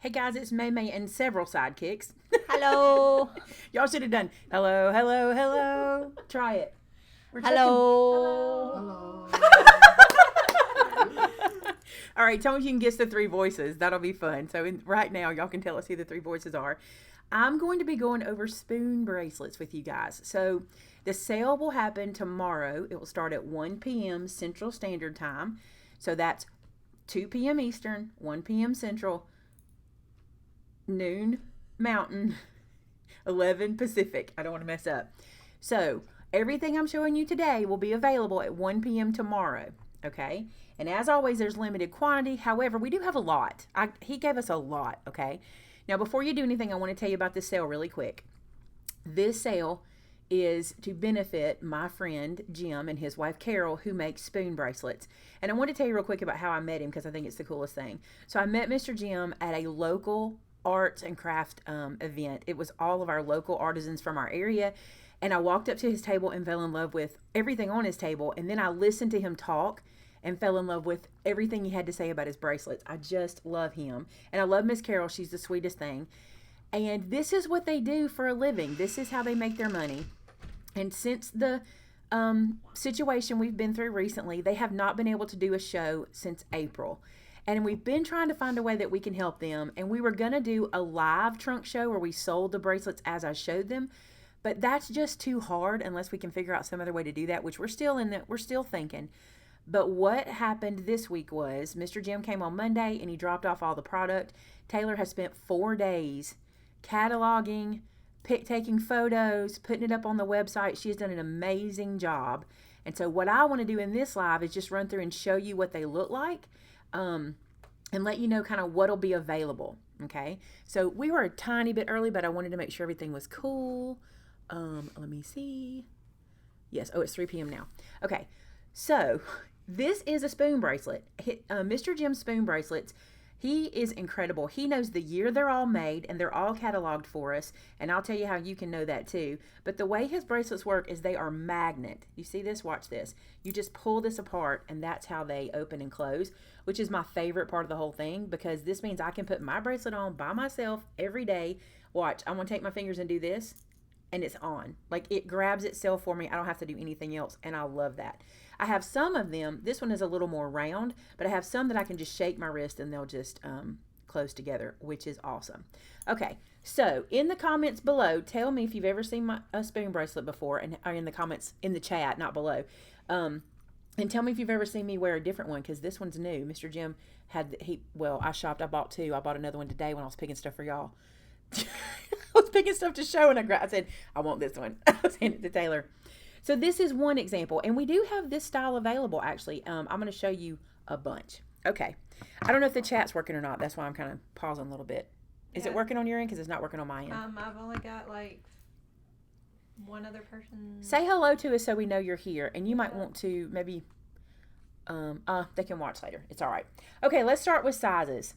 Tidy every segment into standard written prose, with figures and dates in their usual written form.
Hey guys, it's Maymay and several sidekicks. Hello. Y'all should have done hello, hello, hello. Try it. We're Hello. All right, tell me if you can guess the three voices. That'll be fun. So right now, y'all can tell us who the three voices are. I'm going to be going over spoon bracelets with you guys. So the sale will happen tomorrow. It will start at 1 p.m. Central Standard Time. So that's 2 p.m. Eastern, 1 p.m. Central, noon Mountain, 11 Pacific. I don't want to mess up. So everything I'm showing you today will be available at 1 p.m. tomorrow. Okay. And as always, there's limited quantity. However, we do have a lot. He gave us a lot. Okay. Now, before you do anything, I want to tell you about this sale really quick. This sale is to benefit my friend Jim and his wife Carol, who make spoon bracelets. And I want to tell you real quick about how I met him because I think it's the coolest thing. So I met Mr. Jim at a local arts and craft event. It was all of our local artisans from our area. And I walked up to his table and fell in love with everything on his table. And then I listened to him talk and fell in love with everything he had to say about his bracelets. I just love him. And I love Miss Carol. She's the sweetest thing. And this is what they do for a living. This is how they make their money. And since the situation we've been through recently, they have not been able to do a show since April. And we've been trying to find a way that we can help them. And we were going to do a live trunk show where we sold the bracelets as I showed them. But that's just too hard unless we can figure out some other way to do that, which we're still thinking. But what happened this week was Mr. Jim came on Monday and he dropped off all the product. Taylor has spent 4 days cataloging, taking photos, putting it up on the website. She has done an amazing job. And so what I want to do in this live is just run through and show you what they look like. And let you know kind of what'll be available. Okay. So we were a tiny bit early, but I wanted to make sure everything was cool. Let me see. Yes. Oh, it's 3 p.m. now. Okay. So this is a spoon bracelet. Mr. Jim's spoon bracelets. He is incredible. He knows the year they're all made and they're all cataloged for us. And I'll tell you how you can know that too. But the way his bracelets work is they are magnet. You see this? Watch this. You just pull this apart and that's how they open and close, which is my favorite part of the whole thing because this means I can put my bracelet on by myself every day. Watch, I'm going to take my fingers and do this and it's on. Like it grabs itself for me. I don't have to do anything else and I love that. I have some of them. This one is a little more round, but I have some that I can just shake my wrist and they'll just close together, which is awesome. Okay, so in the comments below, tell me if you've ever seen a spoon bracelet before, and or in the comments in the chat, not below. And tell me if you've ever seen me wear a different one because this one's new. Mr. Jim had I shopped. I bought 2. I bought another one today when I was picking stuff for y'all. I was picking stuff to show, and I said I want this one. I was handing it to Taylor. So this is one example, and we do have this style available, actually. I'm going to show you a bunch. Okay. I don't know if the chat's working or not. That's why I'm kind of pausing a little bit. Is it working on your end? Because it's not working on my end. I've only got, like, one other person. Say hello to us so we know you're here, and you might want to maybe, they can watch later. It's all right. Okay, let's start with sizes.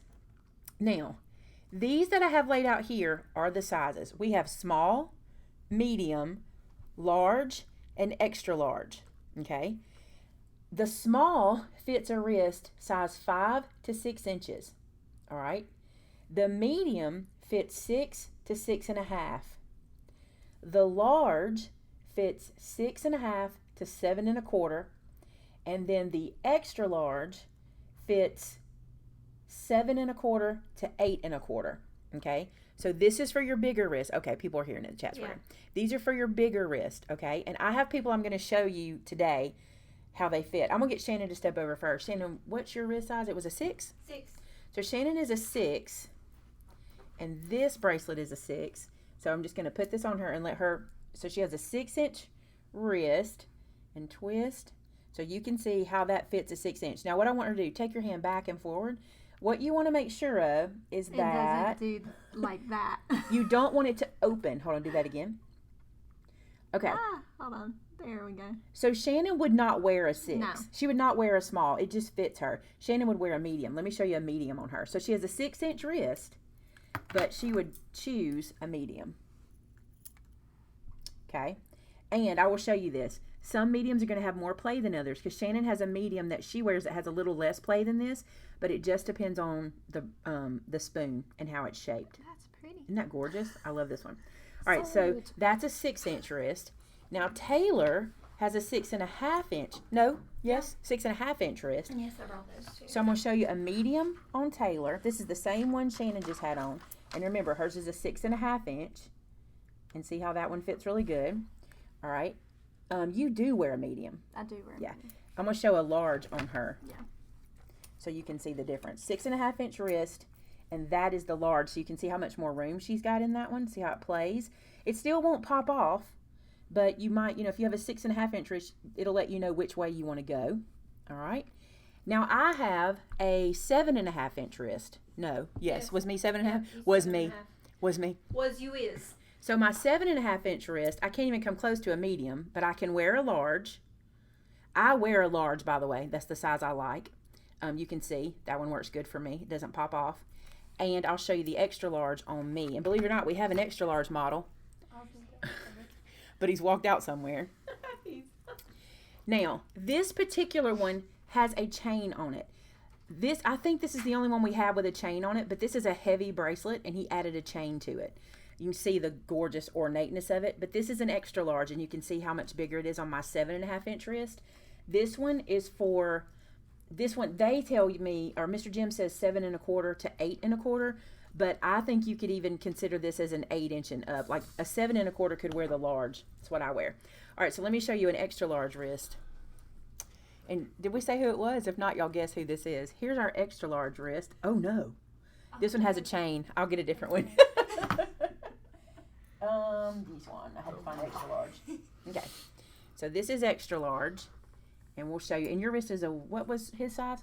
Now, these that I have laid out here are the sizes. We have small, medium, large, and extra large. Okay. The small fits a wrist size 5 to 6 inches. All right. The medium fits 6 to 6.5. The large fits 6.5 to 7.25. And then the extra large fits 7.25 to 8.25. Okay. So this is for your bigger wrist. Okay, people are hearing it in the chat screen. These are for your bigger wrist, okay? And I have people I'm going to show you today how they fit. I'm going to get Shannon to step over first. Shannon, what's your wrist size? It was a 6? 6. So Shannon is a 6, and this bracelet is a 6. So I'm just going to put this on her and let her, so she has a 6-inch wrist and twist. So you can see how that fits a 6-inch. Now what I want her to do, take your hand back and forward. What you want to make sure of is that it doesn't do like that. You don't want it to open. Hold on, do that again. Okay. Hold on. There we go. So Shannon would not wear a 6. No. She would not wear a small. It just fits her. Shannon would wear a medium. Let me show you a medium on her. So she has a 6-inch wrist, but she would choose a medium. Okay. And I will show you this. Some mediums are going to have more play than others, because Shannon has a medium that she wears that has a little less play than this, but it just depends on the spoon and how it's shaped. That's pretty. Isn't that gorgeous? I love this one. All right, so that's a 6-inch wrist. Now Taylor has a 6.5 inch. No, yes, 6.5 inch wrist. Yes, I brought those too. So I'm going to show you a medium on Taylor. This is the same one Shannon just had on. And remember, hers is a 6.5 inch. And see how that one fits really good. All right. You do wear a medium. I do wear. Yeah. I'm going to show a large on her. Yeah. So you can see the difference. 6.5 inch wrist, and that is the large. So you can see how much more room she's got in that one. See how it plays. It still won't pop off, but you might, if you have a 6.5 inch wrist, it'll let you know which way you want to go. All right. Now I have a 7.5 inch wrist. No, yes, was me 7.5. Yeah, was 7.5. me. Was me. Was you is. So my 7.5 inch wrist, I can't even come close to a medium, but I can wear a large. I wear a large, by the way. That's the size I like. You can see that one works good for me. It doesn't pop off. And I'll show you the extra large on me. And believe it or not, we have an extra large model. But he's walked out somewhere. Now, this particular one has a chain on it. I think this is the only one we have with a chain on it, but this is a heavy bracelet, and he added a chain to it. You can see the gorgeous ornateness of it, but this is an extra large, and you can see how much bigger it is on my 7.5 inch wrist. This one is for, they tell me, or Mr. Jim says 7.25 to 8.25, but I think you could even consider this as an 8 inch and up. Like a 7.25 could wear the large. That's what I wear. All right, so let me show you an extra large wrist. And did we say who it was? If not, y'all guess who this is. Here's our extra large wrist. Oh no, this one has a chain. I'll get a different one. This one. I had to find extra large. Okay, so this is extra large, and we'll show you. And your wrist is what was his size?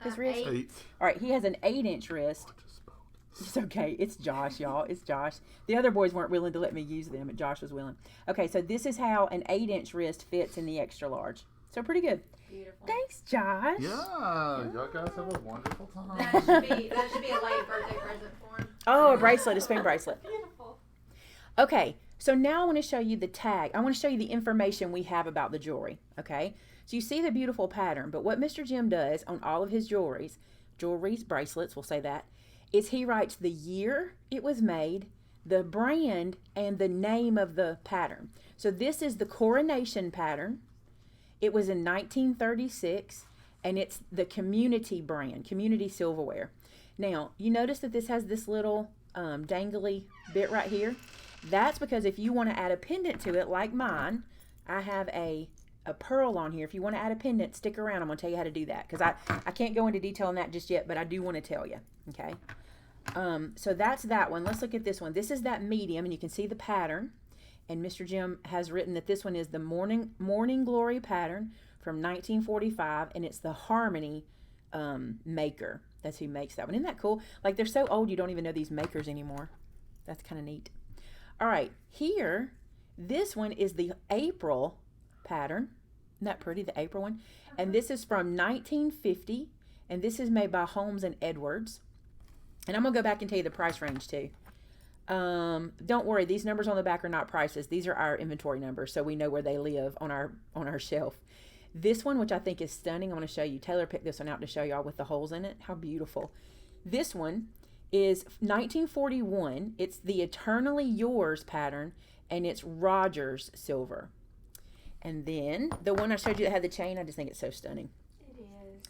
His wrist? 8. All right, he has an 8 inch wrist. It's okay. It's Josh, y'all. It's Josh. The other boys weren't willing to let me use them, but Josh was willing. Okay, so this is how an 8 inch wrist fits in the extra large. So pretty good. Beautiful. Thanks, Josh. Yeah, y'all guys have a wonderful time. That should be a late birthday present for him. Oh, a bracelet, a spoon bracelet. Beautiful. Okay, so now I want to show you the tag. I want to show you the information we have about the jewelry, okay? So you see the beautiful pattern, but what Mr. Jim does on all of his jewelries, bracelets, we'll say that, is he writes the year it was made, the brand, and the name of the pattern. So this is the Coronation pattern. It was in 1936, and it's the Community brand, Community Silverware. Now, you notice that this has this little dangly bit right here. That's because if you want to add a pendant to it, like mine, I have a pearl on here. If you want to add a pendant, stick around. I'm going to tell you how to do that, because I can't go into detail on that just yet, but I do want to tell you, okay? So that's that one. Let's look at this one. This is that medium, and you can see the pattern. And Mr. Jim has written that this one is the Morning Glory pattern from 1945, and it's the Harmony maker. That's who makes that one. Isn't that cool? Like, they're so old you don't even know these makers anymore. That's kind of neat. All right, here, this one is the April pattern. Isn't that pretty, the April one? And this is from 1950, and this is made by Holmes and Edwards. And I'm going to go back and tell you the price range, too. Don't worry, these numbers on the back are not prices. These are our inventory numbers, so we know where they live on our shelf. This one, which I think is stunning, I'm going to show you. Taylor picked this one out to show y'all with the holes in it. How beautiful. This one is 1941. It's the Eternally Yours pattern, and it's Rogers silver. And then the one I showed you that had the chain, I just think it's so stunning. It is.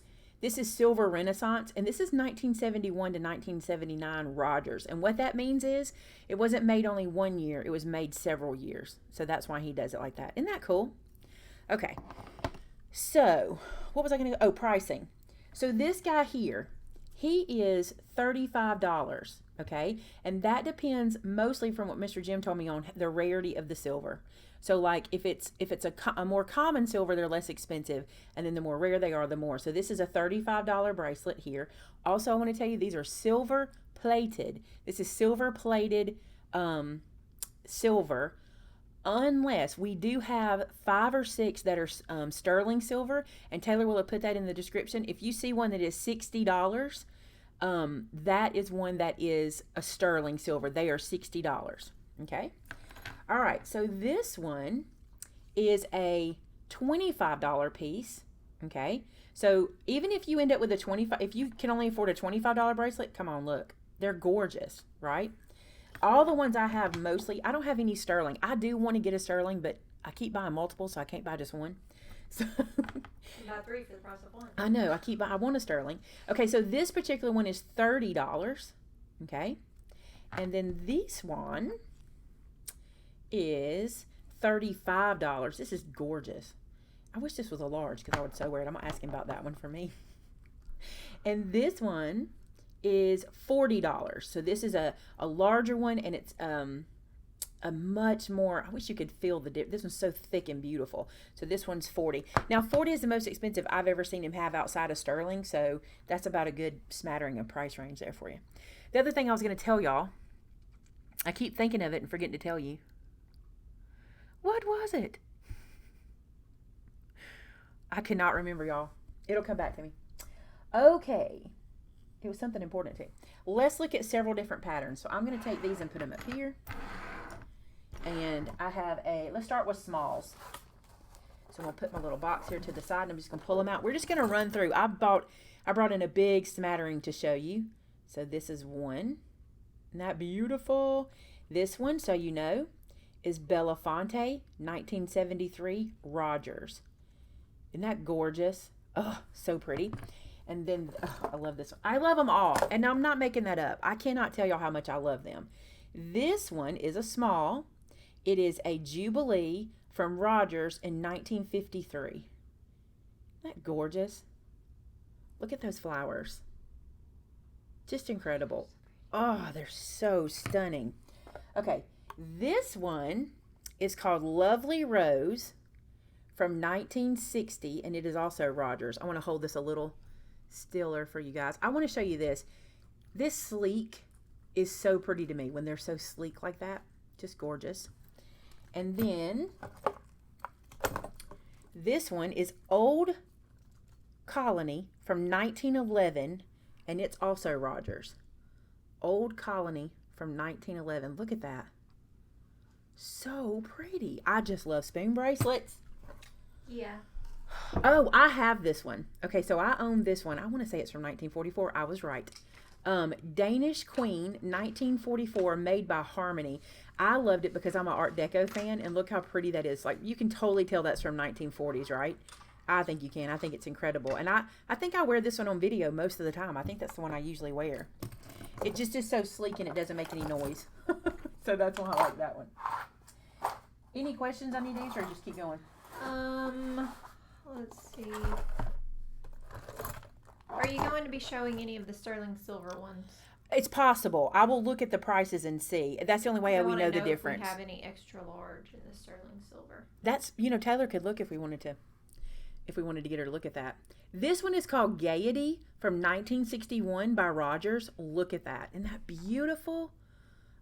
This is Silver Renaissance, and this is 1971 to 1979 Rogers. And what that means is it wasn't made only 1 year, it was made several years. So that's why he does it like that. Isn't that cool? Okay. So, what was I going to go? Oh, pricing. So this guy here, he is $35, okay? And that depends mostly from what Mr. Jim told me on the rarity of the silver. So like if it's a more common silver, they're less expensive, and then the more rare they are, the more. So this is a $35 bracelet here. Also, I want to tell you these are silver plated. This is silver plated silver, unless we do have 5 or 6 that are sterling silver, and Taylor will have put that in the description. If you see one that is $60, that is one that is a sterling silver. They are $60, okay? All right, so this one is a $25 piece. Okay. So even if you end up with a 25, if you can only afford a $25 bracelet, come on, look. They're gorgeous, right? All the ones I have mostly, I don't have any sterling. I do want to get a sterling, but I keep buying multiple, so I can't buy just one. So You buy 3 for the price of 1. I know, I want a sterling. Okay, so this particular one is $30. Okay. And then this one is $35. This is gorgeous. I wish this was a large because I would so wear it. I'm asking about that one for me. And this one is $40. So this is a larger one, and it's a much more, I wish you could feel the dip. This one's so thick and beautiful. So this one's $40. Now 40 is the most expensive I've ever seen him have outside of sterling, so that's about a good smattering of price range there for you. The other thing I was going to tell y'all, I keep thinking of it and forgetting to tell you. What was it? I cannot remember, y'all. It'll come back to me. Okay. It was something important too. Let's look at several different patterns. So I'm going to take these and put them up here. And I have let's start with smalls. So I'm going to put my little box here to the side, and I'm just going to pull them out. We're just going to run through. I brought in a big smattering to show you. So this is one. Isn't that beautiful? This one, so you know, is Belafonte, 1973, Rogers. Isn't that gorgeous? Oh, so pretty. And then, I love this one. I love them all. And I'm not making that up. I cannot tell y'all how much I love them. This one is a small. It is a Jubilee from Rogers in 1953. Isn't that gorgeous? Look at those flowers. Just incredible. Oh, they're so stunning. Okay, this one is called Lovely Rose from 1960, and it is also Rogers. I want to hold this a little stiller for you guys. I want to show you this. This sleek is so pretty to me when they're so sleek like that. Just gorgeous. And then this one is Old Colony from 1911, and it's also Rogers. Old Colony from 1911. Look at that. So pretty. I just love spoon bracelets. Yeah. Oh, I have this one. Okay, so I own this one. I want to say it's from 1944. I was right. Danish Queen, 1944, made by Harmony. I loved it because I'm an Art Deco fan, and look how pretty that is. Like, you can totally tell that's from 1940s, right? I think you can. I think it's incredible. And I think I wear this one on video most of the time. I think that's the one I usually wear. It just is so sleek, and it doesn't make any noise. So that's why I like that one. Any questions I need to answer, or just keep going? Let's see. Are you going to be showing any of the sterling silver ones? It's possible. I will look at the prices and see. That's the only way we know the difference. If we have any extra large in the sterling silver. That's, Taylor could look if we wanted to get her to look at that. This one is called Gaiety from 1961 by Rogers. Look at that. Isn't that beautiful?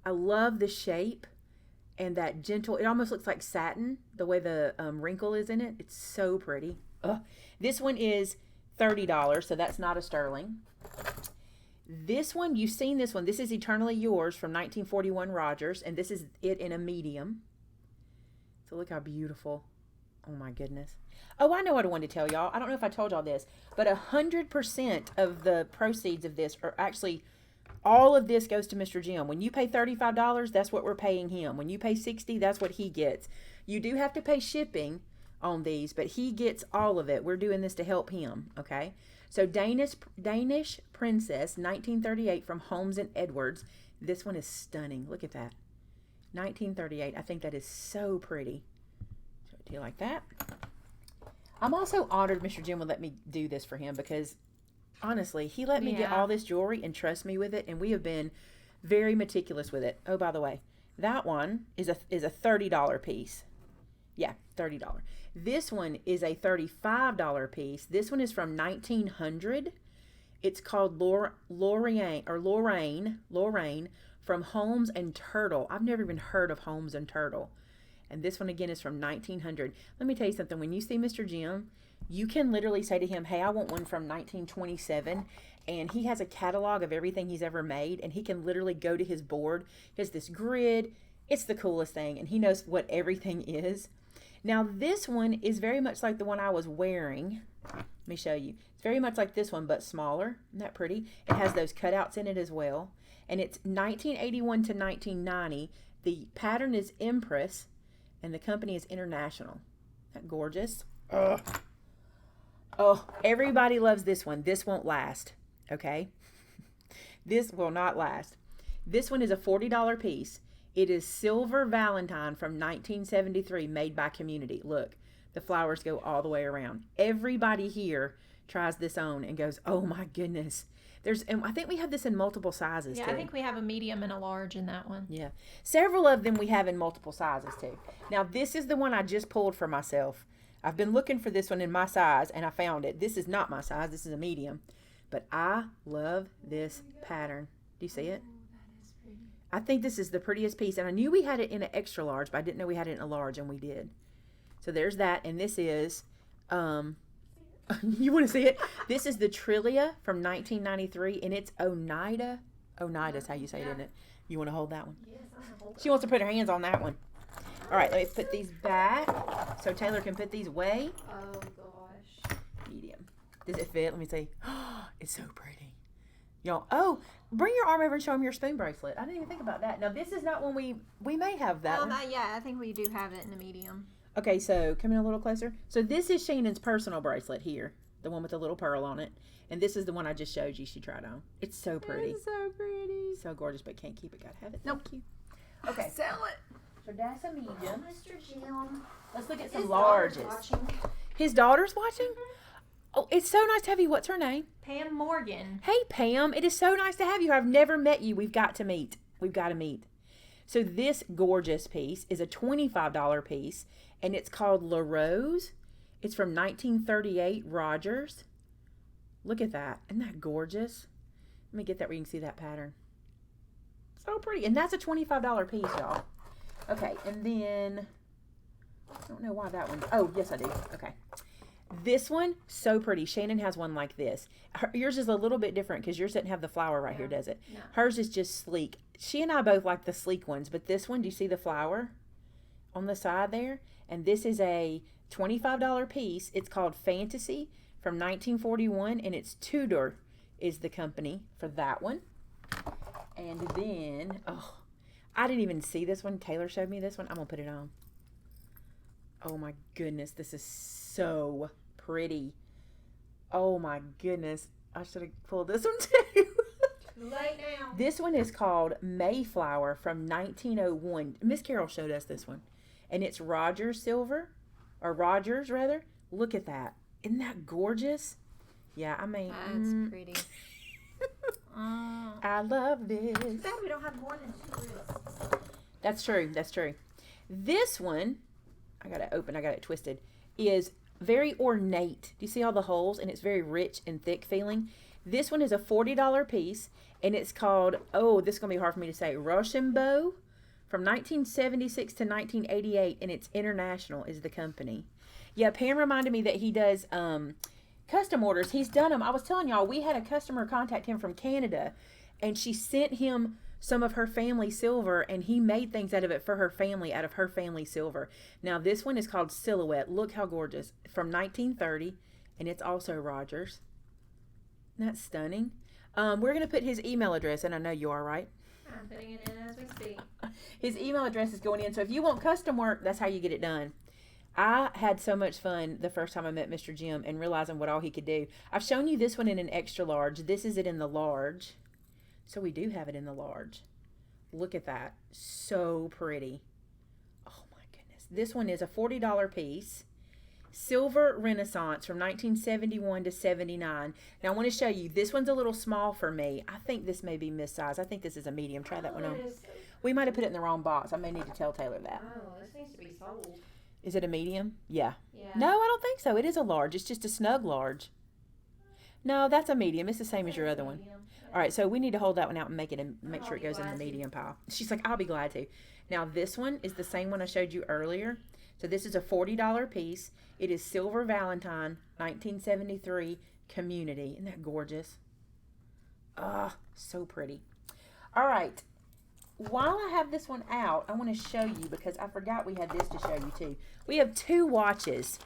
I love the shape and that gentle, it almost looks like satin, the way the wrinkle is in it. It's so pretty. This one is $30, so that's not a sterling. This one, you've seen this one. This is Eternally Yours from 1941 Rogers, and this is it in a medium. So look how beautiful. Oh my goodness. Oh, I know what I wanted to tell y'all. I don't know if I told y'all this, but 100% of the proceeds of this are actually, all of this goes to Mr. Jim. When you pay $35, that's what we're paying him. When you pay $60, that's what he gets. You do have to pay shipping on these, but he gets all of it. We're doing this to help him, okay? So Danish Princess, 1938 from Holmes and Edwards. This one is stunning. Look at that. 1938. I think that is so pretty. So do you like that? I'm also honored Mr. Jim would let me do this for him because honestly, he let me get all this jewelry and trust me with it, and we have been very meticulous with it. Oh, by the way, that one is a $30 piece. Yeah, $30. This one is a $35 piece. This one is from 1900. It's called Lorraine from Holmes and Turtle. I've never even heard of Holmes and Turtle. And this one again is from 1900. Let me tell you something. When you see Mr. Jim, you can literally say to him, hey, I want one from 1927. And he has a catalog of everything he's ever made. And he can literally go to his board. He has this grid. It's the coolest thing. And he knows what everything is. Now this one is very much like the one I was wearing. Let me show you. It's very much like this one, but smaller. Isn't that pretty? It has those cutouts in it as well. And it's 1981 to 1990. The pattern is Empress, and the company is International. Isn't that gorgeous? Ugh. Oh, everybody loves this one. This won't last, okay? This will not last. This one is a $40 piece. It is Silver Valentine from 1973, made by Community. Look, the flowers go all the way around. Everybody here tries this on and goes, oh my goodness. And I think we have this in multiple sizes too. I think we have a medium and a large in that one. Yeah. Several of them we have in multiple sizes too. Now this is the one I just pulled for myself. I've been looking for this one in my size and I found it. This is not my size. This is a medium. But I love this pattern. Do you see it? I think this is the prettiest piece. And I knew we had it in an extra large, but I didn't know we had it in a large, and we did. So there's that. And this is, you want to see it? This is the Trillia from 1993, and it's Oneida. Oneida is how you say it, isn't it? You want to hold that one? Yes, I'm gonna hold She wants to put her hands on that one. All right, let me put these back so Taylor can put these away. Oh gosh. Medium. Does it fit? Let me see. It's so pretty. Y'all, oh, bring your arm over and show them your spoon bracelet. I didn't even think about that. Now, this is not one we may have that one. Yeah, I think we do have it in a medium. Okay, so come in a little closer. So this is Shannon's personal bracelet here, the one with the little pearl on it. And this is the one I just showed you she tried on. It's so pretty. It's so pretty. So gorgeous, but can't keep it. Gotta have it. Nope. Thank you. Okay, Sell it. so that's a medium. Mr. Jim. Let's look at some His larges. daughter's watching. His daughter's watching? Oh, it's so nice to have you. What's her name? Pam Morgan. Hey, Pam. It is so nice to have you. I've never met you. We've got to meet. We've got to meet. So this gorgeous piece is a $25 piece, and it's called La Rose. It's from 1938 Rogers. Look at that. Isn't that gorgeous? Let me get that where you can see that pattern. So pretty. And that's a $25 piece, y'all. Okay, and then, I don't know why that one. Oh, yes, I do. Okay. This one, so pretty. Shannon has one like this. Yours is a little bit different because yours doesn't have the flower right here, does it? No. Hers is just sleek. She and I both like the sleek ones, but this one, do you see the flower on the side there? And this is a $25 piece. It's called Fantasy from 1941, and it's Tudor is the company for that one. And then, oh, I didn't even see this one. Taylor showed me this one. I'm going to put it on. Oh my goodness, this is so pretty. Oh my goodness. I should have pulled this one too. Too late now. This one is called Mayflower from 1901. Miss Carol showed us this one. And it's Rogers silver, or Rogers rather. Look at that. Isn't that gorgeous? Yeah, I mean. That's pretty. I love this. Too bad we don't have more than 2 wrists. That's true. That's true. This one, I got it open. I got it twisted. Is very ornate. Do you see all the holes? And it's very rich and thick feeling. This one is a $40 piece, and it's called, oh, this is going to be hard for me to say, Rochambeau from 1976 to 1988, and it's International is the company. Yeah, Pam reminded me that he does custom orders. He's done them. I was telling y'all, we had a customer contact him from Canada, and she sent him some of her family silver, and he made things out of it for her family, out of her family silver. Now, this one is called Silhouette. Look how gorgeous. From 1930, and it's also Rogers. Isn't that stunning? We're going to put his email address, and I know you are, right? I'm putting it in as we speak. His email address is going in, so if you want custom work, that's how you get it done. I had so much fun the first time I met Mr. Jim and realizing what all he could do. I've shown you this one in an extra large. This is it in the large. So we do have it in the large. Look at that. So pretty. Oh my goodness. This one is a $40 piece. Silver Renaissance from 1971 to 79. Now I want to show you. This one's a little small for me. I think this may be missize. I think this is a medium. Try that one on. We might have put it in the wrong box. I may need to tell Taylor that. Oh, this needs to be sold. Is it a medium? Yeah. Yeah. No, I don't think so. It is a large. It's just a snug large. No, that's a medium. It's the same as your other one. All right, so we need to hold that one out and make sure it goes in the medium pile. She's like, I'll be glad to. Now, this one is the same one I showed you earlier. So this is a $40 piece. It is Silver Valentine, 1973 Community. Isn't that gorgeous? Ah, so pretty. All right. while I have this one out, I want to show you, because I forgot we had this to show you too. We have 2 watches.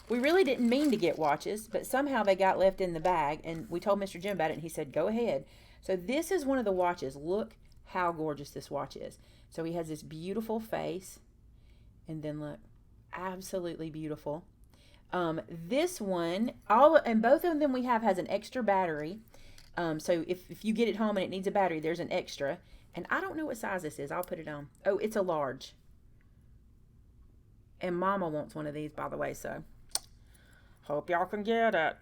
We really didn't mean to get watches, but somehow they got left in the bag, and we told Mr. Jim about it, and he said, go ahead. So this is one of the watches. Look how gorgeous this watch is. So he has this beautiful face, and then look, absolutely beautiful. This one, and both of them we have has an extra battery. So if you get it home and it needs a battery, there's an extra. And I don't know what size this is. I'll put it on. Oh, it's a large. And Mama wants one of these, by the way, so hope y'all can get it.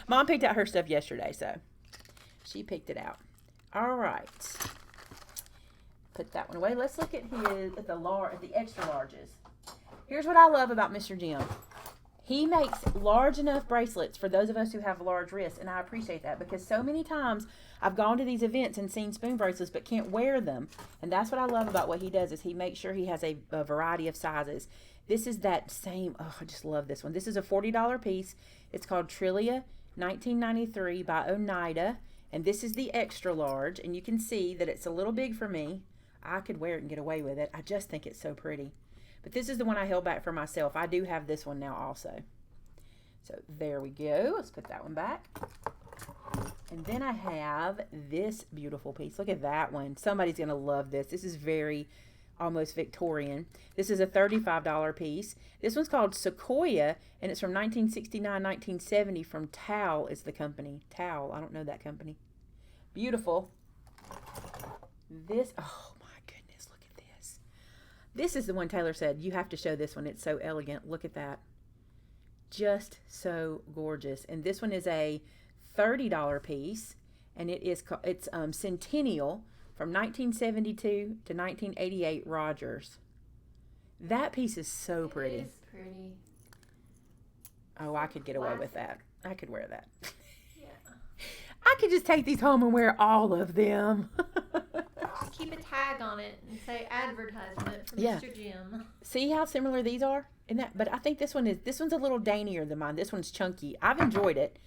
Mom picked out her stuff yesterday, so she picked it out. All right. Put that one away. Let's look at at the extra larges. Here's what I love about Mr. Jim. He makes large enough bracelets for those of us who have large wrists, and I appreciate that, because so many times I've gone to these events and seen spoon bracelets but can't wear them. And that's what I love about what he does, is he makes sure he has a variety of sizes. This is that same, oh, I just love this one. This is a $40 piece. It's called Trillia 1993 by Oneida, and this is the extra large, and you can see that it's a little big for me. I could wear it and get away with it. I just think it's so pretty. But this is the one I held back for myself. I do have this one now also. So there we go. Let's put that one back. And then I have this beautiful piece. Look at that one. Somebody's going to love this. This is very almost Victorian. This is a $35 piece. This one's called Sequoia, and it's from 1969, 1970 from Towel is the company. Towel. I don't know that company. Beautiful. This, oh my goodness, look at this. This is the one Taylor said, you have to show this one. It's so elegant. Look at that. Just so gorgeous. And this one is a $30 piece, and it's Centennial from 1972 to 1988 Rogers. That piece is so pretty. It is pretty. Oh, I could get away with that. I could wear that. Yeah. I could just take these home and wear all of them. Just keep a tag on it and say advertisement from Yeah. Mr. Jim. See how similar these are? But I think this one's a little daintier than mine. This one's chunky. I've enjoyed it.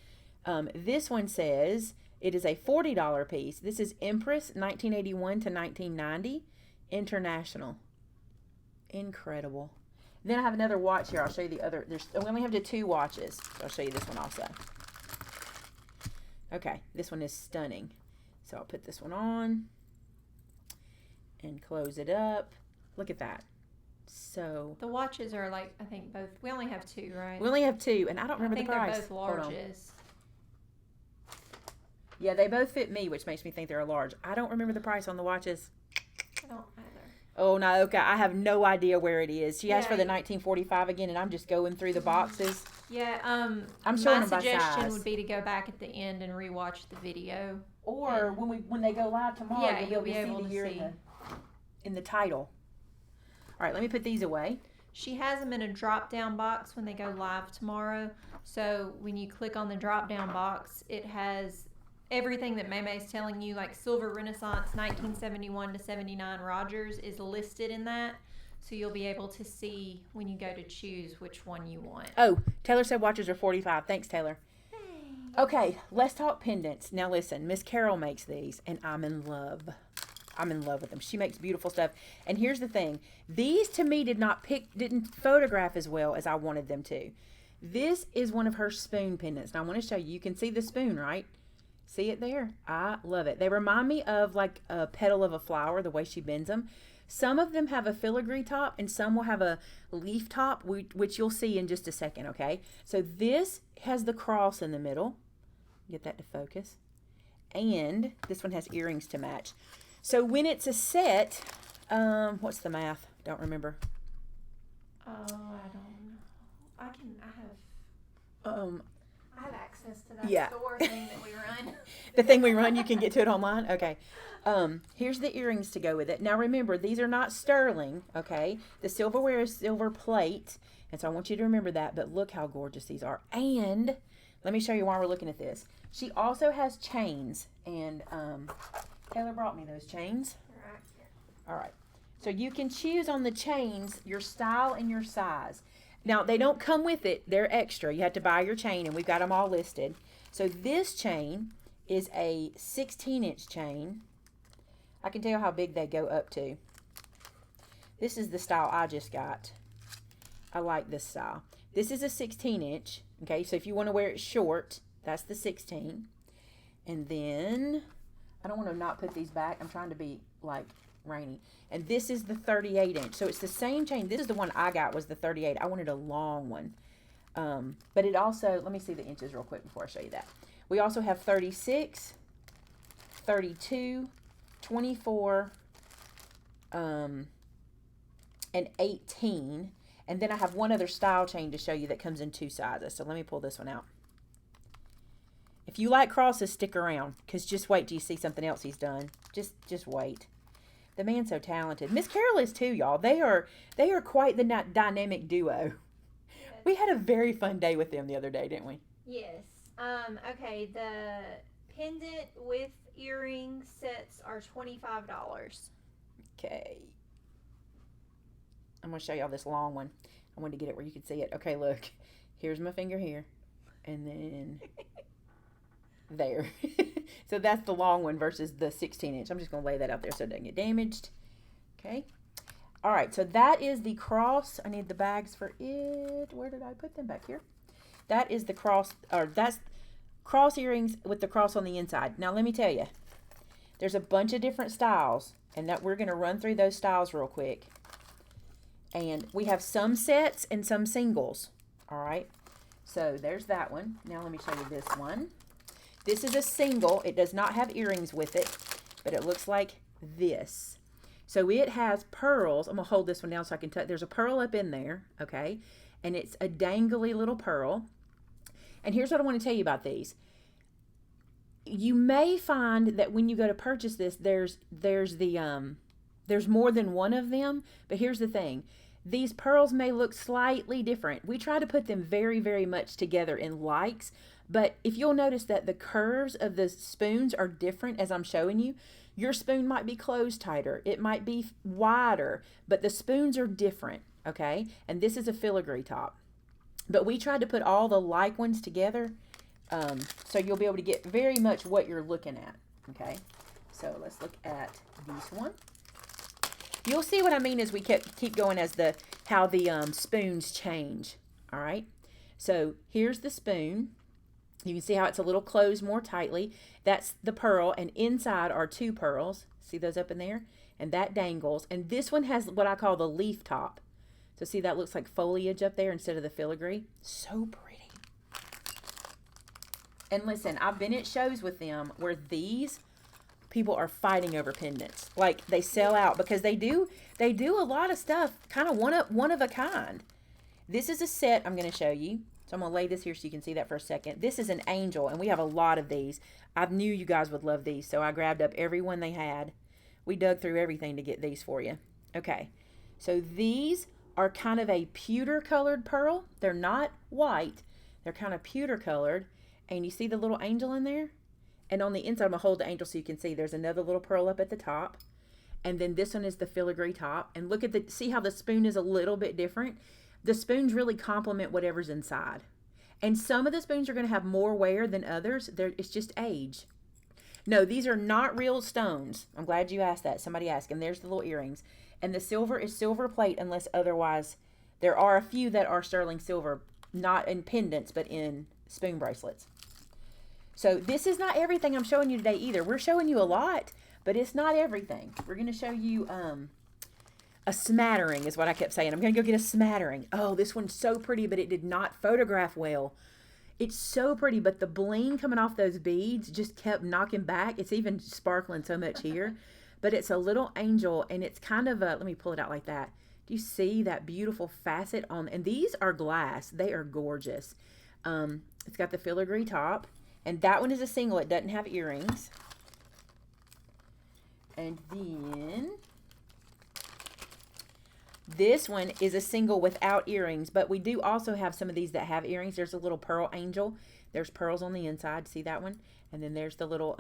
This one says it is a $40 piece. This is Empress 1981 to 1990 International. Incredible. Then I have another watch here. I'll show you the other. We only have the 2 watches. So I'll show you this one also. Okay, this one is stunning. So I'll put this one on and close it up. Look at that. So The watches are like, I think both, we only have 2, right? we only have 2, and I don't remember I think the price. they're both Hold on. larges. Yeah, they both fit me, which makes me think they're a large. I don't remember the price on the watches. I don't either. Oh, no, okay. I have no idea where it is. She asked for the Yeah. 1945 again, and I'm just going through the boxes. Yeah, I'm showing my them by suggestion size. would be to go back at the end and rewatch the video. Or when they go live tomorrow, Yeah, you'll you'll be be able able to to hear see. in the title. All right, let me put these away. She has them in a drop down box when they go live tomorrow. So when you click on the drop down box, it has everything that Maymay's telling you, like Silver Renaissance 1971 to 79 Rogers is listed in that. So you'll be able to see when you go to choose which one you want. Oh, Taylor said watches are 45. Thanks, Taylor. Okay, let's talk pendants. Now listen, Miss Carol makes these, and I'm in love. I'm in love with them. She makes beautiful stuff. And here's the thing. These to me didn't photograph as well as I wanted them to. This is one of her spoon pendants. Now I want to show you. You can see the spoon, right? See it there? I love it. They remind me of like a petal of a flower, the way she bends them. Some of them have a filigree top, and some will have a leaf top, which you'll see in just a second, okay? So this has the cross in the middle. Get that to focus. And this one has earrings to match. So when it's a set, what's the math? Don't remember. Oh, I don't know. I have access to that Yeah. store thing that we run. The thing we run, you can get to it online? Okay. Here's the earrings to go with it. Now remember, these are not sterling, okay? The silverware is silver plate, and so I want you to remember that, but look how gorgeous these are. And let me show you why we're looking at this. She also has chains, and Taylor brought me those chains. Right here. All right. So you can choose on the chains your style and your size. Now, they don't come with it. They're extra. You have to buy your chain, and we've got them all listed. So this chain is a 16-inch chain. I can tell how big they go up to. This is the style I just got. I like this style. This is a 16 inch. Okay, so if you want to wear it short, that's the 16. And then, I don't want to not put these back. I'm trying to be like rainy. And this is the 38 inch. So it's the same chain. This is the one I got, was the 38. I wanted a long one. But it also, let me see the inches real quick before I show you that. We also have 36, 32, 24, and 18. And then I have one other style chain to show you that comes in 2 sizes. So let me pull this one out. If you like crosses, stick around, because just wait till you see something else he's done. Just wait. The man's so talented. Miss Carol is too, y'all. They are quite the dynamic duo. We had a very fun day with them the other day, didn't we? Yes. Okay, the pendant with earring sets are $25. Okay. I'm going to show y'all this long one. I wanted to get it where you could see it. Okay, look. Here's my finger here. And then there. So that's the long one versus the 16 inch. I'm just going to lay that out there so it doesn't get damaged. Okay. All right, so that is the cross. I need the bags for it. Where did I put them? Back here. That is the cross, or that's cross earrings with the cross on the inside. Now, let me tell you, there's a bunch of different styles, and that we're going to run through those styles real quick. And we have some sets and some singles. All right, so there's that one. Now, let me show you this one. This is a single. It does not have earrings with it, but it looks like this. So it has pearls. I'm going to hold this one down so I can touch. There's a pearl up in there, okay? And it's a dangly little pearl. And here's what I want to tell you about these. You may find that when you go to purchase this, there's more than one of them. But here's the thing. These pearls may look slightly different. We try to put them very, very much together in likes. But if you'll notice that the curves of the spoons are different as I'm showing you, your spoon might be closed tighter. It might be wider, but the spoons are different, okay? And this is a filigree top. But we tried to put all the like ones together so you'll be able to get very much what you're looking at, okay? So let's look at this one. You'll see what I mean as we keep going as how the spoons change, all right? So here's the spoon. You can see how it's a little closed more tightly. That's the pearl, and inside are 2 pearls. See those up in there? And that dangles. And this one has what I call the leaf top. So see, that looks like foliage up there instead of the filigree. So pretty. And listen, I've been at shows with them where these people are fighting over pendants. Like, they sell out because they do a lot of stuff kind of one of a kind. This is a set I'm going to show you. So I'm going to lay this here so you can see that for a second. This is an angel, and we have a lot of these. I knew you guys would love these, so I grabbed up every one they had. We dug through everything to get these for you. Okay, so these are kind of a pewter-colored pearl. They're not white. They're kind of pewter-colored. And you see the little angel in there? And on the inside, I'm going to hold the angel so you can see there's another little pearl up at the top. And then this one is the filigree top. And look at see how the spoon is a little bit different? The spoons really complement whatever's inside. And some of the spoons are going to have more wear than others. It's just age. No, these are not real stones. I'm glad you asked that. Somebody asked. And there's the little earrings. And the silver is silver plate unless otherwise. There are a few that are sterling silver, not in pendants, but in spoon bracelets. So this is not everything I'm showing you today either. We're showing you a lot, but it's not everything. We're going to show you a smattering is what I kept saying. I'm going to go get a smattering. Oh, this one's so pretty, but it did not photograph well. It's so pretty, but the bling coming off those beads just kept knocking back. It's even sparkling so much here. But it's a little angel, and it's kind of a, let me pull it out like that. Do you see that beautiful facet on, and these are glass. They are gorgeous. It's got the filigree top, and that one is a single. It doesn't have earrings. And then this one is a single without earrings, but we do also have some of these that have earrings. There's a little pearl angel. There's pearls on the inside. See that one? And then there's the little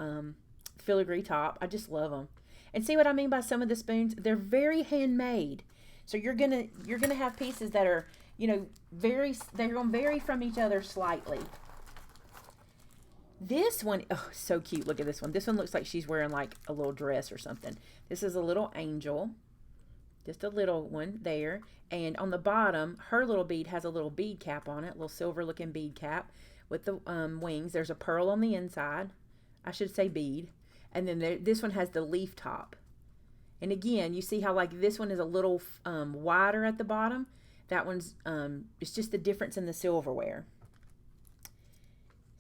filigree top. I just love them. And see what I mean by some of the spoons? They're very handmade. So you're gonna have pieces that are, you know, they're gonna vary from each other slightly. This one, oh, so cute. Look at this one. This one looks like she's wearing like a little dress or something. This is a little angel. Just a little one there. And on the bottom, her little bead has a little bead cap on it. A little silver looking bead cap with the wings. There's a pearl on the inside. I should say bead. And then this one has the leaf top. And again, you see how like this one is a little wider at the bottom. That one's, it's just the difference in the silverware.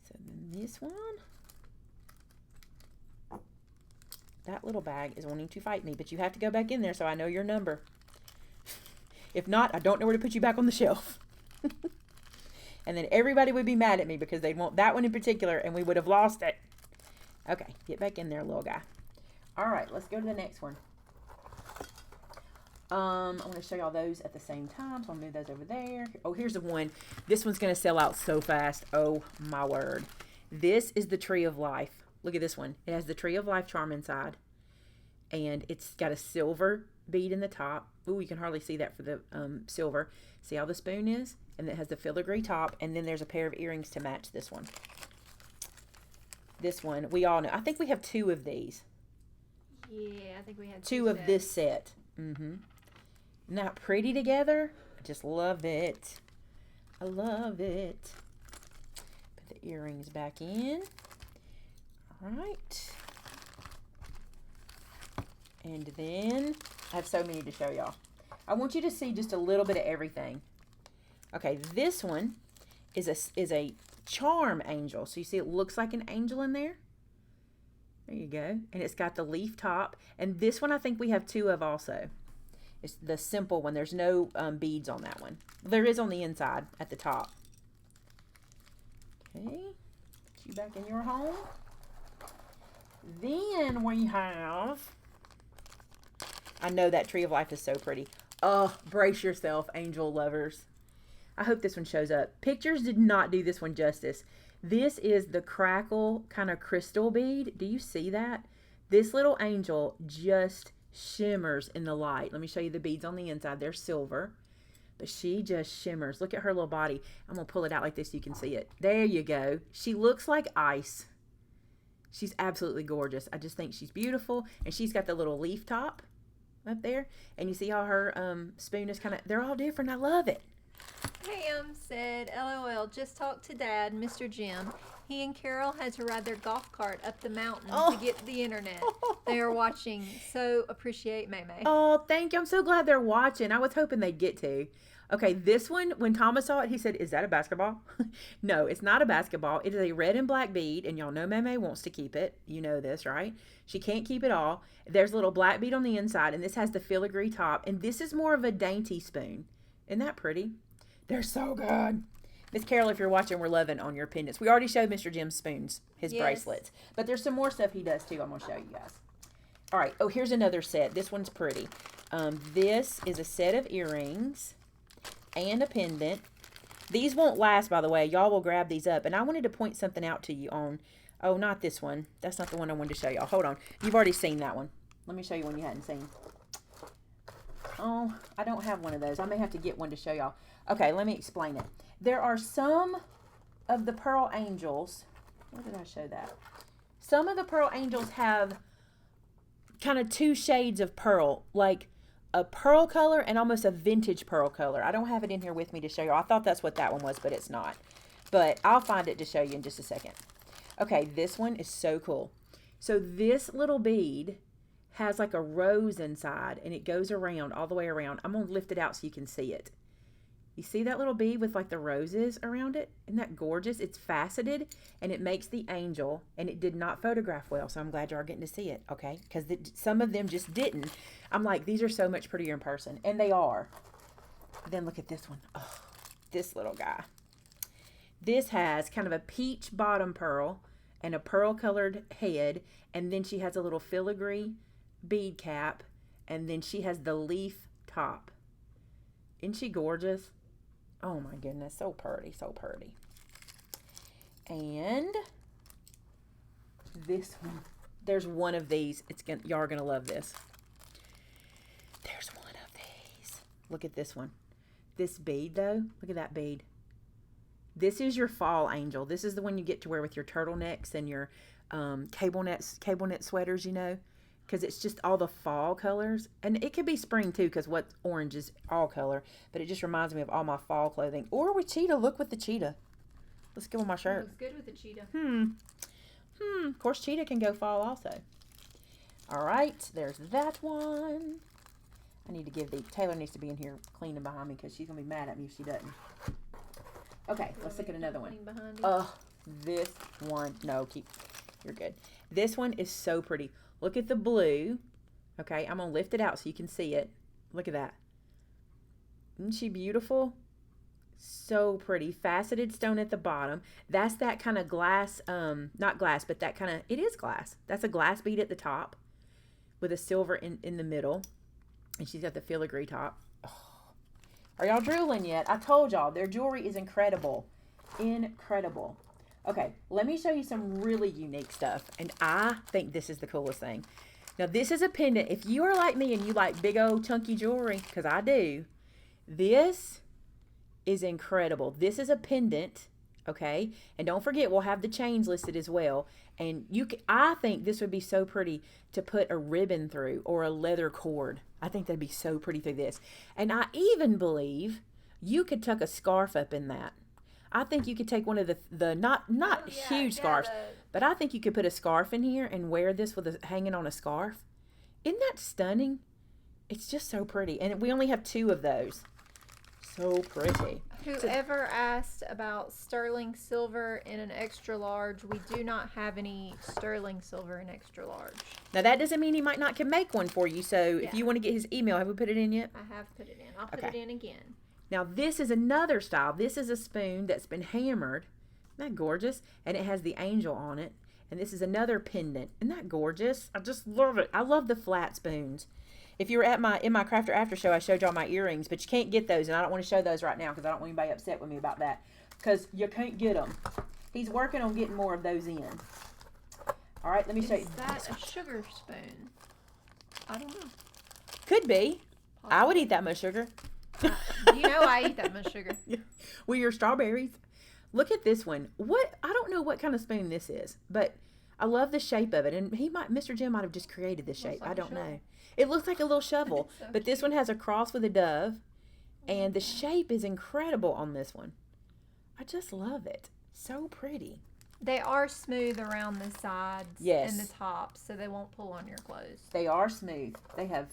So then this one, that little bag is wanting to fight me, but you have to go back in there so I know your number. If not, I don't know where to put you back on the shelf. And then everybody would be mad at me because they'd want that one in particular and we would have lost it. Okay, get back in there, little guy. All right, let's go to the next one. I'm going to show y'all those at the same time, so I'll move those over there. Oh, here's the one. This one's going to sell out so fast. Oh, my word. This is the Tree of Life. Look at this one. It has the Tree of Life charm inside, and it's got a silver bead in the top. Ooh, you can hardly see that for the silver. See how the spoon is? And it has the filigree top, and then there's a pair of earrings to match this one. This one, we all know. I think we have 2 of these. Yeah, I think we had 2 of this set. Isn't that pretty together? I just love it. I love it. Put the earrings back in. All right. And then I have so many to show y'all. I want you to see just a little bit of everything. Okay, this one is a charm angel. So you see it looks like an angel in there. There you go. And it's got the leaf top. And this one I think we have 2 of also. It's the simple one. There's no beads on that one. There is on the inside at the top. Okay. Put you back in your home. Then we have... I know that Tree of Life is so pretty. Oh, brace yourself, angel lovers. I hope this one shows up. Pictures did not do this one justice. This is the crackle kind of crystal bead. Do you see that? This little angel just shimmers in the light. Let me show you the beads on the inside. They're silver, but she just shimmers. Look at her little body. I'm going to pull it out like this so you can see it. There you go. She looks like ice. She's absolutely gorgeous. I just think she's beautiful. And she's got the little leaf top up there. And you see how her spoon is kind of, they're all different. I love it. Pam said, LOL, just talked to Dad, Mr. Jim. He and Carol had to ride their golf cart up the mountain to get the internet. They are watching. So appreciate Maymay. Oh, thank you. I'm so glad they're watching. I was hoping they'd get to. Okay, this one, when Thomas saw it, he said, is that a basketball? No, it's not a basketball. It is a red and black bead, and y'all know Maymay wants to keep it. You know this, right? She can't keep it all. There's a little black bead on the inside, and this has the filigree top, and this is more of a dainty spoon. Isn't that pretty? They're so good. Miss Carol, if you're watching, we're loving on your pendants. We already showed Mr. Jim's spoons, his bracelets. But there's some more stuff he does, too. I'm going to show you guys. All right. Oh, here's another set. This one's pretty. This is a set of earrings and a pendant. These won't last, by the way. Y'all will grab these up. And I wanted to point something out to you on... Oh, not this one. That's not the one I wanted to show y'all. Hold on. You've already seen that one. Let me show you one you hadn't seen. Oh, I don't have one of those. I may have to get one to show y'all. Okay, let me explain it. There are some of the pearl angels. Where did I show that? Some of the pearl angels have kind of 2 shades of pearl, like a pearl color and almost a vintage pearl color. I don't have it in here with me to show you. I thought that's what that one was, but it's not. But I'll find it to show you in just a second. Okay, this one is so cool. So this little bead has like a rose inside, and it goes around, all the way around. I'm going to lift it out so you can see it. You see that little bead with like the roses around it? Isn't that gorgeous? It's faceted, and it makes the angel, and it did not photograph well, so I'm glad you are getting to see it, okay? Because some of them just didn't. I'm like, these are so much prettier in person, and they are. Then look at this one. Oh, this little guy. This has kind of a peach bottom pearl and a pearl-colored head, and then she has a little filigree bead cap, and then she has the leaf top. Isn't she gorgeous? Oh my goodness, so pretty, so pretty. And this one, there's one of these. Y'all are gonna love this. There's one of these. Look at this one. This bead though, look at that bead. This is your fall angel. This is the one you get to wear with your turtlenecks and your cable knit sweaters, you know, because it's just all the fall colors. And it could be spring too, because what orange is all color, but it just reminds me of all my fall clothing. Or with cheetah. Look with the cheetah. Let's go with my shirt. Looks good with the cheetah. Of course, cheetah can go fall also. All right, there's that one. I need to give Taylor needs to be in here cleaning behind me because she's gonna be mad at me if she doesn't. Okay, let's look at another one. This one. No, you're good. This one is so pretty. Look at the blue. Okay, I'm gonna lift it out so you can see it. Look at that. Isn't she beautiful? So pretty. Faceted stone at the bottom. That's that kind of glass, not glass, but that kind of, it is glass. That's a glass bead at the top with a silver in the middle. And she's got the filigree top. Are y'all drooling yet? I told y'all, their jewelry is incredible. Incredible. Okay, let me show you some really unique stuff. And I think this is the coolest thing. Now, this is a pendant. If you are like me and you like big old chunky jewelry, because I do, this is incredible. This is a pendant, okay? And don't forget, we'll have the chains listed as well. And I think this would be so pretty to put a ribbon through or a leather cord. I think that'd be so pretty through this. And I even believe you could tuck a scarf up in that. I think you could take one of the not huge scarves, but I think you could put a scarf in here and wear this with hanging on a scarf. Isn't that stunning? It's just so pretty. And we only have 2 of those. So pretty. Whoever asked about sterling silver in an extra large, we do not have any sterling silver in extra large. Now, that doesn't mean he might not can make one for you. So if you want to get his email, have we put it in yet? I have put it in. I'll put it in again. Now, this is another style. This is a spoon that's been hammered. Isn't that gorgeous? And it has the angel on it. And this is another pendant. Isn't that gorgeous? I just love it. I love the flat spoons. If you were in my Crafter After Show, I showed y'all my earrings, but you can't get those, and I don't want to show those right now because I don't want anybody upset with me about that, because you can't get them. He's working on getting more of those in. All right, let me show you. Is that a sugar spoon? I don't know. Could be. I would eat that much sugar. You know I eat that much sugar. With your strawberries. Look at this one. I don't know what kind of spoon this is, but I love the shape of it, and Mr. Jim might have just created this shape. Like I don't know. It looks like a little shovel, so but this one has a cross with a dove, and the shape is incredible on this one. I just love it. So pretty. They are smooth around the sides and the top, so they won't pull on your clothes. They are smooth. They have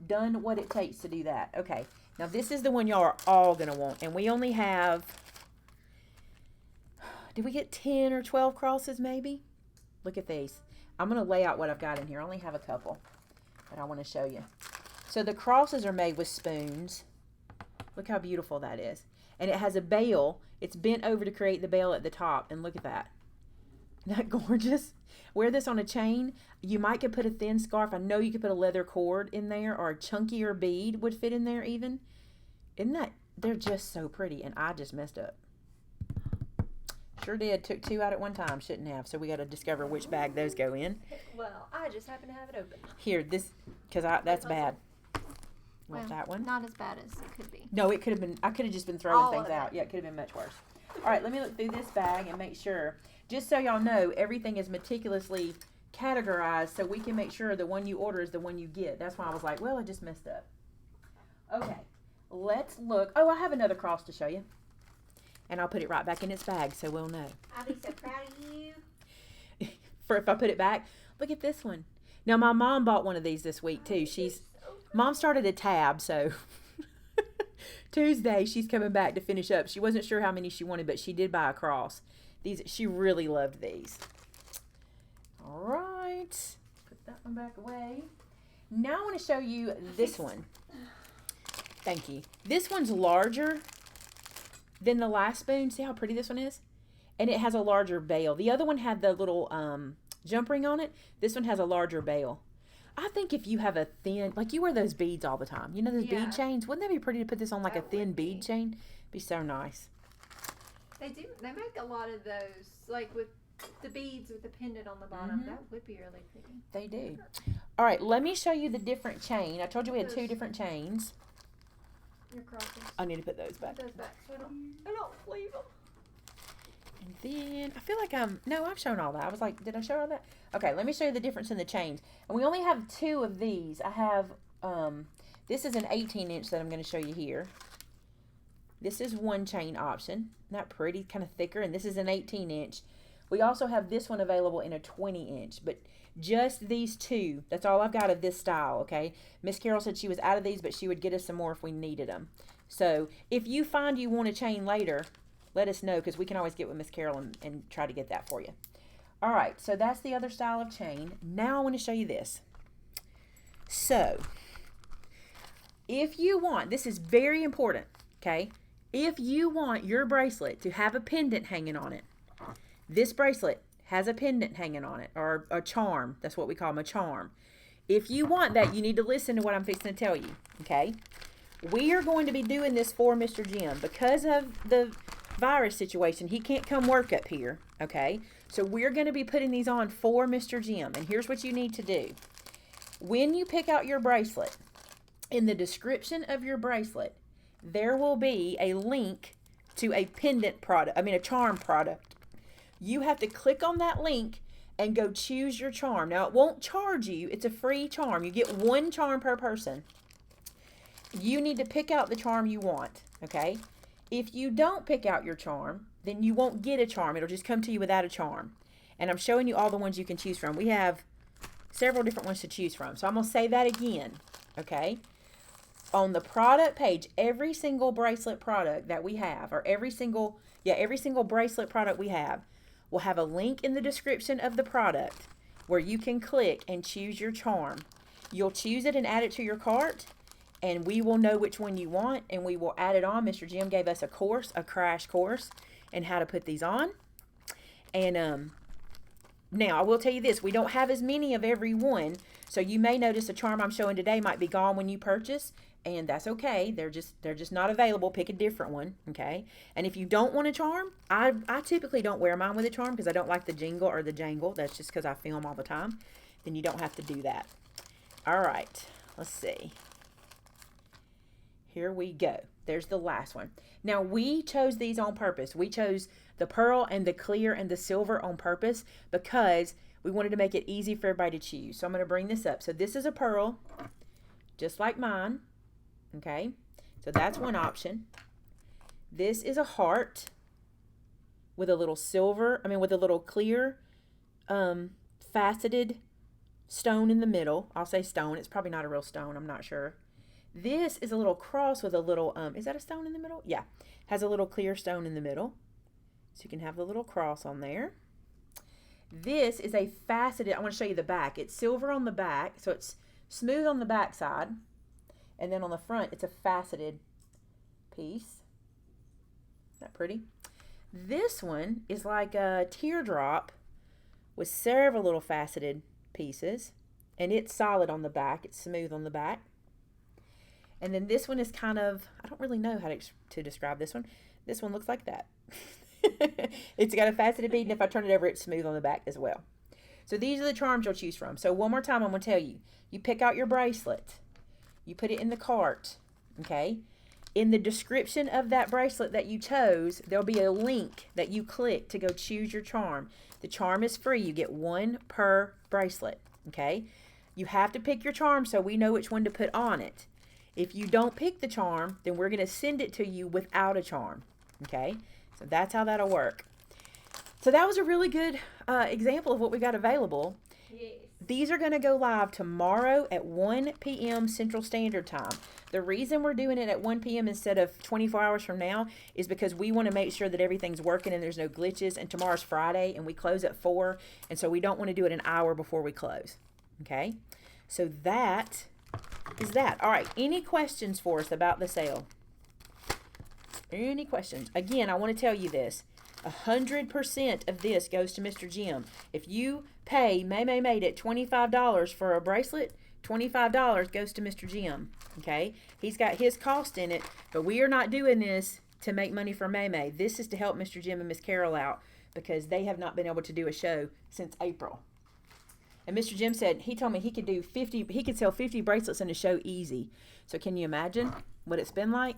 done what it takes to do that. Okay, now this is the one y'all are all going to want, and we only have, did we get 10 or 12 crosses maybe? Look at these. I'm going to lay out what I've got in here. I only have a couple that I want to show you. So the crosses are made with spoons. Look how beautiful that is. And it has a bail. It's bent over to create the bail at the top. And look at that. Isn't that gorgeous? Wear this on a chain. You could put a thin scarf. I know you could put a leather cord in there, or a chunkier bead would fit in there even. Isn't that? They're just so pretty. And I just messed up. Sure did. Took 2 out at one time. Shouldn't have. So we got to discover which bag those go in. Well, I just happen to have it open. Here, this, because that's bad. Want that one? Not as bad as it could be. No, it could have been. I could have just been throwing things out. Yeah, it could have been much worse. All right, let me look through this bag and make sure. Just so y'all know, everything is meticulously categorized so we can make sure the one you order is the one you get. That's why I was like, well, I just messed up. Okay, let's look. Oh, I have another cross to show you. And I'll put it right back in its bag so we'll know. I'll be so proud of you. For if I put it back. Look at this one. Now, my mom bought one of these this week, too. Mom started a tab, so Tuesday she's coming back to finish up. She wasn't sure how many she wanted, but she did buy a cross. She really loved these. All right. Put that one back away. Now I want to show you this one. Thank you. This one's larger than the last spoon. See how pretty this one is? And it has a larger bail. The other one had the little jump ring on it. This one has a larger bail. I think if you have a thin, like you wear those beads all the time. You know those bead chains? Wouldn't that be pretty to put this on like a thin bead chain? Be so nice. They do. They make a lot of those, like with the beads with the pendant on the bottom. That would be really pretty. They do. All right, let me show you the different chain. I told you we had 2 different chains. Your crosses. I need to put those back. Put those back so I don't leave them. And then I feel like I've shown all that. I was like, did I show all that? Okay, let me show you the difference in the chains. And we only have 2 of these. I have, this is an 18-inch that I'm going to show you here. This is one chain option. Isn't that pretty? Kind of thicker. And this is an 18-inch. We also have this one available in a 20-inch. But just these 2. That's all I've got of this style, okay? Miss Carol said she was out of these, but she would get us some more if we needed them. So if you find you want a chain later, let us know, because we can always get with Miss Carol and try to get that for you. All right, so that's the other style of chain. Now I want to show you this. So if you want, this is very important, okay? If you want your bracelet to have a pendant hanging on it, this bracelet has a pendant hanging on it, or a charm. That's what we call them, a charm. If you want that, you need to listen to what I'm fixing to tell you, okay? We are going to be doing this for Mr. Jim. Because of the virus situation, he can't come work up here, okay? So we're going to be putting these on for Mr. Jim. And here's what you need to do. When you pick out your bracelet, in the description of your bracelet, there will be a link to a pendant product, a charm product. You have to click on that link and go choose your charm. Now, it won't charge you. It's a free charm. You get 1 charm per person. You need to pick out the charm you want, okay? If you don't pick out your charm, then you won't get a charm. It'll just come to you without a charm. And I'm showing you all the ones you can choose from. We have several different ones to choose from. So I'm going to say that again, okay? On the product page, every single bracelet product that we have, or every single bracelet product we have, will have a link in the description of the product where you can click and choose your charm. You'll choose it and add it to your cart, and we will know which one you want, and we will add it on. Mr. Jim gave us a crash course in how to put these on. And now I will tell you this, we don't have as many of every one, so you may notice the charm I'm showing today might be gone when you purchase, and that's okay. They're just not available. Pick a different one, okay? And if you don't want a charm, I typically don't wear mine with a charm because I don't like the jingle or the jangle. That's just because I film all the time. Then you don't have to do that. All right, let's see. Here we go. There's the last one. Now, we chose these on purpose. We chose the pearl and the clear and the silver on purpose because we wanted to make it easy for everybody to choose. So I'm going to bring this up. So this is a pearl, just like mine. Okay, so that's one option. This is a heart with a little silver, with a little clear faceted stone in the middle. I'll say stone. It's probably not a real stone. I'm not sure. This is a little cross with a little, is that a stone in the middle? Yeah, has a little clear stone in the middle. So you can have the little cross on there. This is a faceted, I want to show you the back. It's silver on the back, so it's smooth on the back side. And then on the front, it's a faceted piece. Isn't that pretty? This one is like a teardrop with several little faceted pieces. And it's solid on the back. It's smooth on the back. And then this one is kind of, I don't really know how to describe this one. This one looks like that. It's got a faceted bead, and if I turn it over, it's smooth on the back as well. So these are the charms you'll choose from. So one more time, I'm going to tell you. You pick out your bracelet. You put it in the cart, okay? In the description of that bracelet that you chose, there'll be a link that you click to go choose your charm. The charm is free. You get 1 per bracelet, okay? You have to pick your charm so we know which one to put on it. If you don't pick the charm, then we're going to send it to you without a charm, okay? So that's how that'll work. So that was a really good example of what we got available. Yes. These are going to go live tomorrow at 1 p.m. Central Standard Time. The reason we're doing it at 1 p.m. instead of 24 hours from now is because we want to make sure that everything's working and there's no glitches. And tomorrow's Friday and we close at 4. And so we don't want to do it an hour before we close. Okay? So that is that. All right. Any questions for us about the sale? Any questions? Again, I want to tell you this. 100% of this goes to Mr. Jim. If you pay Maymay Made It $25 for a bracelet, $25 goes to Mr. Jim. Okay? He's got his cost in it, but we are not doing this to make money for Maymay. This is to help Mr. Jim and Miss Carol out because they have not been able to do a show since April. And Mr. Jim said, he told me he could sell 50 bracelets in a show easy. So can you imagine what it's been like?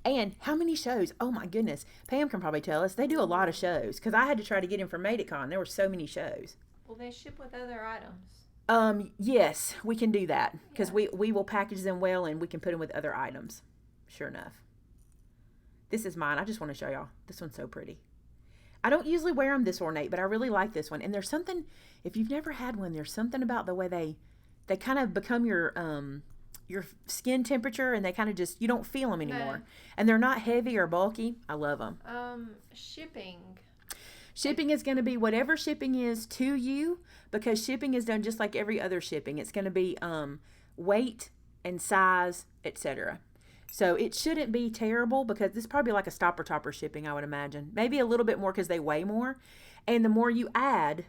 And how many shows? Oh my goodness. Pam can probably tell us. They do a lot of shows because I had to try to get in for Made It Con. There were so many shows. Will they ship with other items? Yes, we can do that because Yeah. we will package them well and we can put them with other items. Sure enough. This is mine. I just want to show y'all. This one's so pretty. I don't usually wear them this ornate, but I really like this one. And there's something, if you've never had one, there's something about the way they kind of become your skin temperature, and they kind of just, you don't feel them anymore. No. And they're not heavy or bulky. I love them. Shipping. Shipping is going to be whatever shipping is to you, because shipping is done just like every other shipping. It's going to be weight and size, etc. So it shouldn't be terrible, because this is probably like a stopper topper shipping, I would imagine. Maybe a little bit more because they weigh more. And the more you add,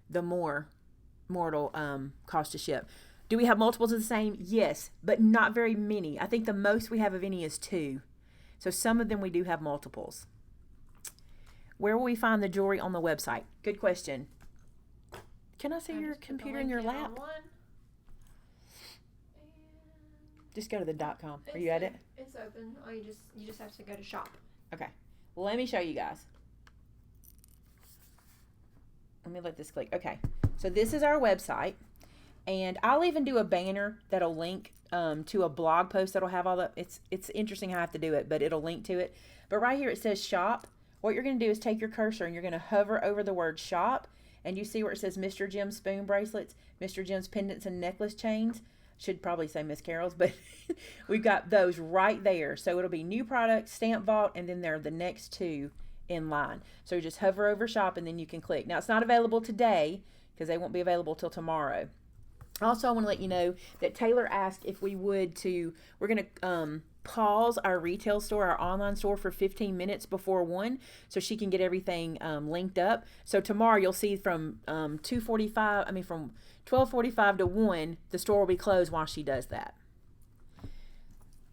the more it'll cost to ship. Do we have multiples of the same? Yes, but not very many. I think the most we have of any is 2. So some of them we do have multiples. Where will we find the jewelry on the website? Good question. Can I see your computer in your lap? Just go to the .com. Are you at it? It's open. Oh, you just have to go to shop. Okay. Well, let me show you guys. Let me let this click. Okay. So this is our website. And I'll even do a banner that'll link to a blog post that'll have all the... It's interesting how I have to do it, but it'll link to it. But right here it says shop. What you're going to do is take your cursor and you're going to hover over the word shop. And you see where it says Mr. Jim's spoon bracelets, Mr. Jim's pendants and necklace chains. Should probably say Miss Carol's, but we've got those right there. So it'll be new products, stamp vault, and then there are the next 2 in line. So you just hover over shop and then you can click. Now it's not available today because they won't be available till tomorrow. Also, I want to let you know that Taylor asked if we would we're going to pause our retail store, our online store, for 15 minutes before 1 so she can get everything linked up. So tomorrow you'll see from from 12:45 to 1, the store will be closed while she does that.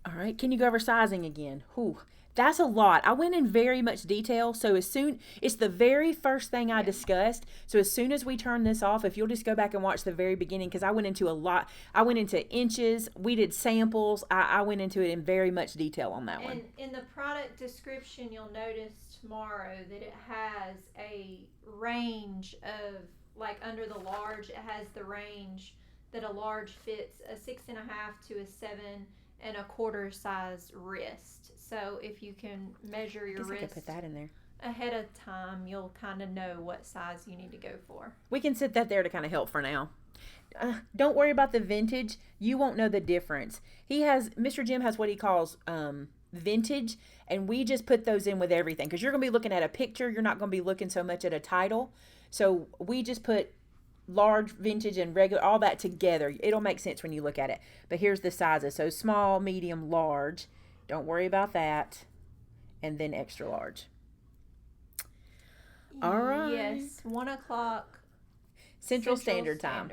All right, can you go over sizing again? Whew. That's a lot. I went in very much detail. So it's the very first thing I discussed. So as soon as we turn this off, if you'll just go back and watch the very beginning, because I went into a lot. I went into inches. We did samples. I went into it in very much detail on that one. And in the product description, you'll notice tomorrow that it has a range of, like under the large, it has the range that a large fits a 6.5 to a 7.25 size wrist. So if you can measure your I wrist, could put that in there ahead of time, you'll kind of know what size you need to go for. We can sit that there to kind of help for now. Don't worry about the vintage. You won't know the difference. Mr. Jim has what he calls vintage, and we just put those in with everything because you're going to be looking at a picture. You're not going to be looking so much at a title. So we just put large, vintage, and regular, all that together. It'll make sense when you look at it. But here's the sizes. So small, medium, large. Don't worry about that. And then extra large. All right. Yes, 1 o'clock Central Standard Time.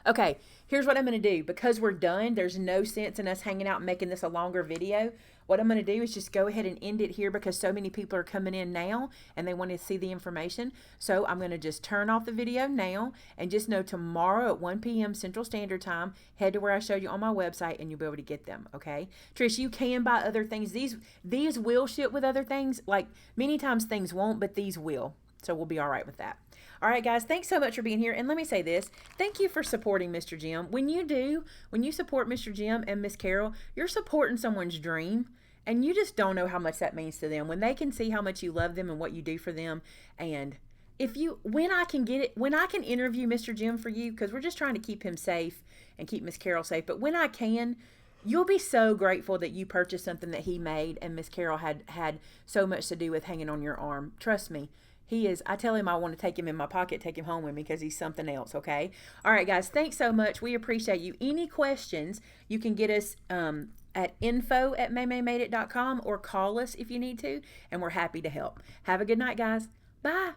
Okay, here's what I'm going to do. Because we're done, there's no sense in us hanging out and making this a longer video. What I'm going to do is just go ahead and end it here because so many people are coming in now and they want to see the information. So I'm going to just turn off the video now and just know tomorrow at 1 p.m. Central Standard Time, head to where I showed you on my website and you'll be able to get them, okay? Trish, you can buy other things. These will ship with other things. Like many times things won't, but these will. So we'll be all right with that. All right, guys, thanks so much for being here. And let me say this. Thank you for supporting Mr. Jim. When you support Mr. Jim and Miss Carol, you're supporting someone's dream. And you just don't know how much that means to them when they can see how much you love them and what you do for them. And when I can interview Mr. Jim for you, because we're just trying to keep him safe and keep Miss Carol safe. But when I can, you'll be so grateful that you purchased something that he made and Miss Carol had so much to do with hanging on your arm. Trust me. I tell him I want to take him in my pocket, take him home with me because he's something else, okay? All right, guys, thanks so much. We appreciate you. Any questions, you can get us at info@maymaymadeit.com or call us if you need to, and we're happy to help. Have a good night, guys. Bye.